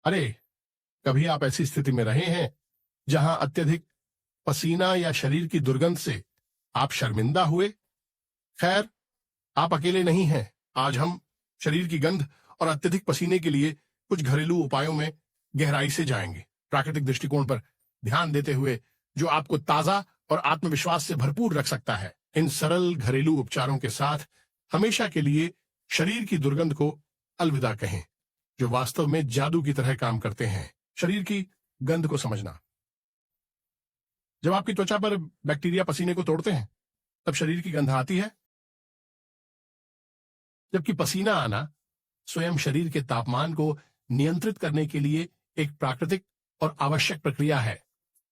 अरे, कभी आप ऐसी स्थिति में रहे हैं जहां अत्यधिक पसीना या शरीर की दुर्गंध से आप शर्मिंदा हुए? खैर, आप अकेले नहीं हैं। आज हम शरीर की गंध और अत्यधिक पसीने के लिए कुछ घरेलू उपायों में गहराई से जाएंगे, प्राकृतिक दृष्टिकोण पर ध्यान देते हुए, जो आपको ताजा और आत्मविश्वास से भरपूर रख सकता है। इन सरल घरेलू उपचारों के साथ हमेशा के लिए शरीर की दुर्गंध को अलविदा कहें, जो वास्तव में जादू की तरह काम करते हैं। शरीर की गंध को समझना। जब आपकी त्वचा पर बैक्टीरिया पसीने को तोड़ते हैं, तब शरीर की गंध आती है, जबकि पसीना आना स्वयं शरीर के तापमान को नियंत्रित करने के लिए एक प्राकृतिक और आवश्यक प्रक्रिया है।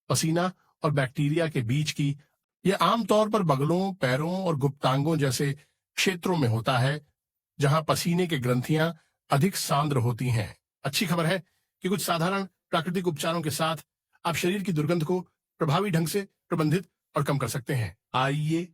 पसीना और बैक्टीरिया के बीच की यह आमतौर पर बगलों, पैरों और गुप्तांगों जैसे क्षेत्रों में होता है, जहां पसीने की ग्रंथियां अधिक सांद्र होती हैं। अच्छी खबर है कि कुछ साधारण प्राकृतिक उपचारों के साथ आप शरीर की दुर्गंध को प्रभावी ढंग से प्रबंधित और कम कर सकते हैं। आइए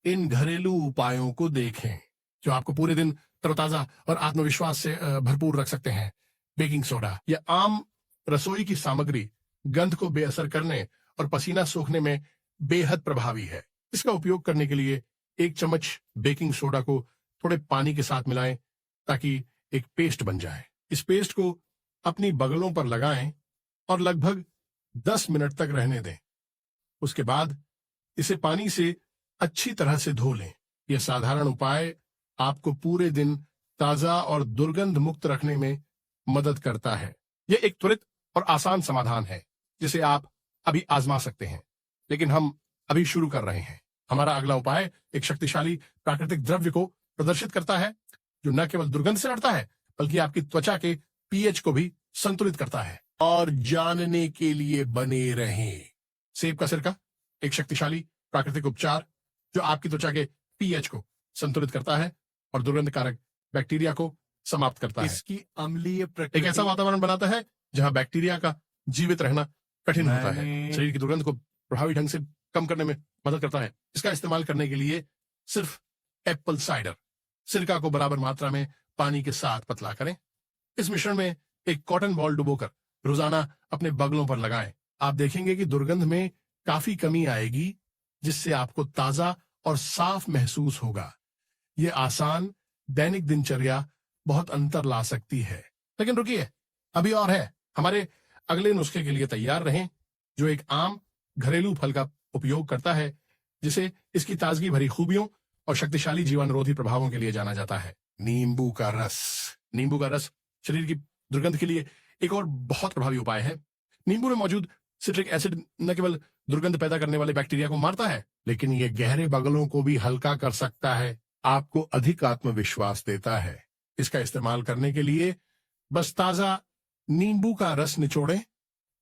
इन घरेलू उपायों को देखें, जो आपको पूरे दिन तरोताजा और आत्मविश्वास से भरपूर रख सकते हैं। बेकिंग सोडा, यह आम रसोई की सामग्री, गंध को बेअसर करने और पसीना सोखने में बेहद प्रभावी है। इसका उपयोग करने के लिए 1 चम्मच बेकिंग सोडा को थोड़े पानी के साथ मिलाएं, ताकि एक पेस्ट बन जाए। इस पेस्ट को अपनी बगलों पर लगाएं और लगभग 10 मिनट तक रहने दें। उसके बाद इसे पानी से अच्छी तरह से धो लें। यह साधारण उपाय आपको पूरे दिन ताजा और दुर्गंध मुक्त रखने में मदद करता है। यह एक त्वरित और आसान समाधान है, जिसे आप अभी आजमा सकते हैं। लेकिन हम अभी शुरू कर रहे हैं। हमारा अगला उपाय एक शक्तिशाली प्राकृतिक द्रव्य को प्रदर्शित करता है, जो न केवल दुर्गंध से लड़ता है, बल्कि आपकी त्वचा के पीएच को भी संतुलित करता है। और जानने के लिए बने रहें। सेब का सिरका, एक शक्तिशाली प्राकृतिक उपचार जो आपकी त्वचा के पीएच को संतुलित करता है और दुर्गंध कारक बैक्टीरिया को समाप्त करता है। इसकी अम्लीय प्रकृति एक ऐसा वातावरण बनाता है जहां बैक्टीरिया का जीवित रहना कठिन होता है। शरीर की दुर्गंध को प्रभावी ढंग से कम करने में मदद करता है। इसका इस्तेमाल करने के लिए सिर्फ एप्पल साइडर सिरका को बराबर मात्रा में पानी के साथ पतला करें। इस मिश्रण में एक कॉटन बॉल डुबोकर रोजाना अपने बगलों पर लगाएं। आप देखेंगे कि दुर्गंध में काफी कमी आएगी, जिससे आपको ताजा और साफ महसूस होगा। यह आसान दैनिक दिनचर्या बहुत अंतर ला सकती है। लेकिन रुकिए, अभी और है। हमारे अगले नुस्खे के लिए तैयार रहें, जो एक आम घरेलू फल का उपयोग करता है, जिसे इसकी ताजगी भरी खूबियों और शक्तिशाली जीवाणुरोधी प्रभावों के लिए जाना जाता है। नींबू का रस। नींबू का रस शरीर की दुर्गंध के लिए एक और बहुत प्रभावी उपाय है। नींबू में मौजूद सिट्रिक एसिड न केवल दुर्गंध पैदा करने वाले बैक्टीरिया को मारता है, लेकिन यह गहरे बगलों को भी हल्का कर सकता है, आपको अधिक आत्मविश्वास देता है। इसका इस्तेमाल करने के लिए बस ताजा नींबू का रस निचोड़ें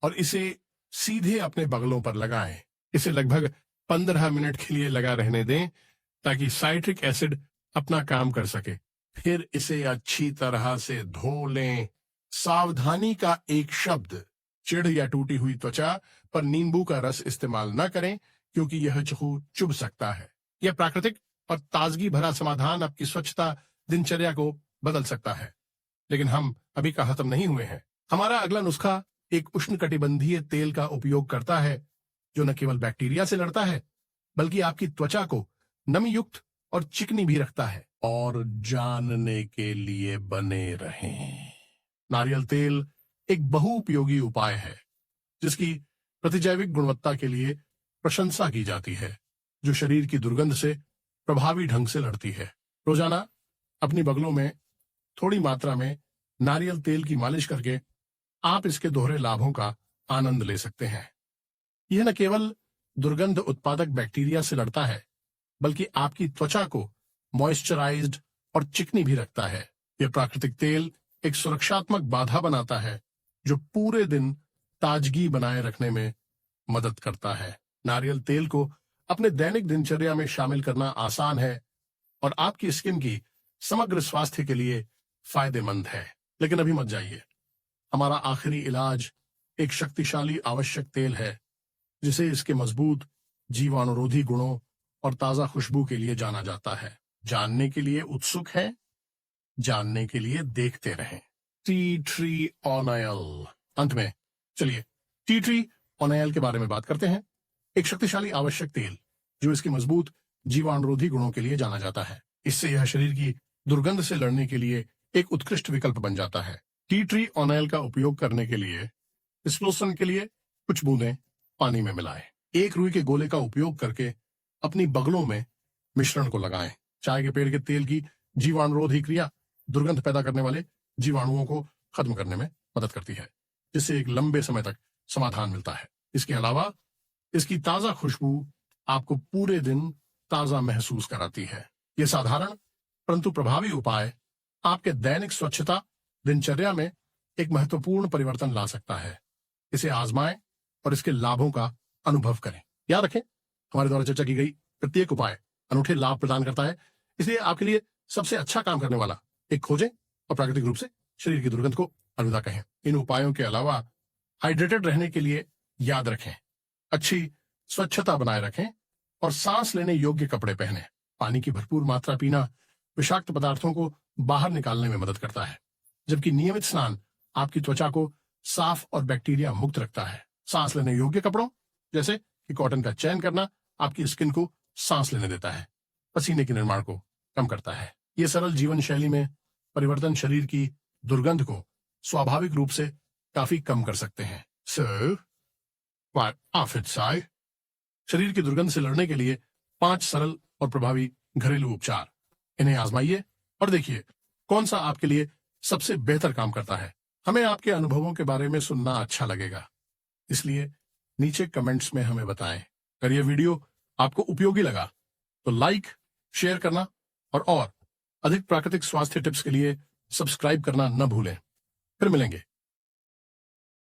और इसे सीधे अपने बगलों पर लगाएं। इसे लगभग 15 मिनट के लिए लगा रहने दें, ताकि साइट्रिक एसिड अपना काम कर सके। फिर इसे अच्छी तरह से धो लें। सावधानी का एक शब्द, चिढ़ या टूटी हुई त्वचा पर नींबू का रस इस्तेमाल न करें, क्योंकि यह चुभ सकता है। यह प्राकृतिक और ताजगी भरा समाधान आपकी स्वच्छता दिनचर्या को बदल सकता है। लेकिन हम अभी का खत्म नहीं हुए हैं। हमारा अगला नुस्खा एक उष्णकटिबंधीय तेल का उपयोग करता है, जो न केवल बैक्टीरिया से लड़ता है, बल्कि आपकी त्वचा को नमी युक्त और चिकनी भी रखता है। और जानने के लिए बने रहें। नारियल तेल एक बहुउपयोगी उपाय है, जिसकी प्रतिजैविक गुणवत्ता के लिए प्रशंसा की जाती है, जो शरीर की दुर्गंध से प्रभावी ढंग से लड़ती है। रोजाना अपनी बगलों में थोड़ी मात्रा में नारियल तेल की मालिश करके आप इसके दोहरे लाभों का आनंद ले सकते हैं। यह न केवल दुर्गंध उत्पादक बैक्टीरिया से लड़ता है, बल्कि आपकी त्वचा को मॉइस्चराइज्ड और चिकनी भी रखता है। यह प्राकृतिक तेल एक सुरक्षात्मक बाधा बनाता है, जो पूरे दिन ताजगी बनाए रखने में मदद करता है। नारियल तेल को अपने दैनिक दिनचर्या में शामिल करना आसान है और आपकी स्किन की समग्र स्वास्थ्य के लिए फायदेमंद है। लेकिन अभी मत जाइए। हमारा आखिरी इलाज एक शक्तिशाली आवश्यक तेल है, जिसे इसके मजबूत जीवाणुरोधी गुणों और ताजा खुशबू के लिए जाना जाता है। जानने के लिए उत्सुक हैं? जानने के लिए देखते रहें। Tea tree oil. अंत में चलिए टी ट्री ऑयल के बारे में बात करते हैं। एक शक्तिशाली आवश्यक तेल जो इसकी मजबूत जीवाणुरोधी गुणों के लिए जाना जाता है। इससे यह शरीर की दुर्गंध से लड़ने के लिए एक उत्कृष्ट विकल्प बन जाता है। टी ट्री ऑयल का उपयोग करने के लिए इस लोशन के लिए कुछ बूंदें पानी में मिलाएं। एक रुई के गोले का उपयोग करके अपनी बगलों में मिश्रण को लगाएं। चाय के पेड़ के तेल की जीवाणुरोधी क्रिया दुर्गंध पैदा करने वाले जीवाणुओं को खत्म करने में मदद करती है, जिससे एक लंबे समय तक समाधान मिलता है। इसके अलावा इसकी ताजा खुशबू आपको पूरे दिन ताजा महसूस कराती है। यह साधारण परंतु प्रभावी उपाय आपके दैनिक स्वच्छता दिनचर्या में एक महत्वपूर्ण परिवर्तन ला सकता है। इसे आजमाएं और इसके लाभों का अनुभव करें। याद रखें, हमारे द्वारा चर्चा की गई प्रत्येक उपाय अनूठे लाभ प्रदान करता है, इसलिए आपके लिए सबसे अच्छा काम करने वाला एक खोजें और प्राकृतिक रूप से शरीर की दुर्गंध को अलविदा कहें। इन उपायों के अलावा हाइड्रेटेड रहने के लिए याद रखें, अच्छी स्वच्छता बनाए रखें और सांस लेने योग्य कपड़े पहनें। पानी की भरपूर मात्रा पीना विषाक्त पदार्थों को बाहर निकालने में मदद करता है, जबकि नियमित स्नान आपकी त्वचा को साफ और बैक्टीरिया मुक्त रखता है। सांस लेने योग्य कपड़ों जैसे कि कॉटन का चयन करना आपकी स्किन को सांस लेने देता है, पसीने के निर्माण को कम करता है। यह सरल जीवन शैली में परिवर्तन शरीर की दुर्गंध को स्वाभाविक रूप से काफी कम कर सकते हैं। शरीर की दुर्गंध से लड़ने के लिए 5 सरल और प्रभावी घरेलू उपचार। इन्हें आजमाइए और देखिए कौन सा आपके लिए सबसे बेहतर काम करता है। हमें आपके अनुभवों के बारे में सुनना अच्छा लगेगा, इसलिए नीचे कमेंट्स में हमें बताएं। अगर यह वीडियो आपको उपयोगी लगा तो लाइक, शेयर करना और अधिक प्राकृतिक स्वास्थ्य टिप्स के लिए सब्सक्राइब करना न भूलें। फिर मिलेंगे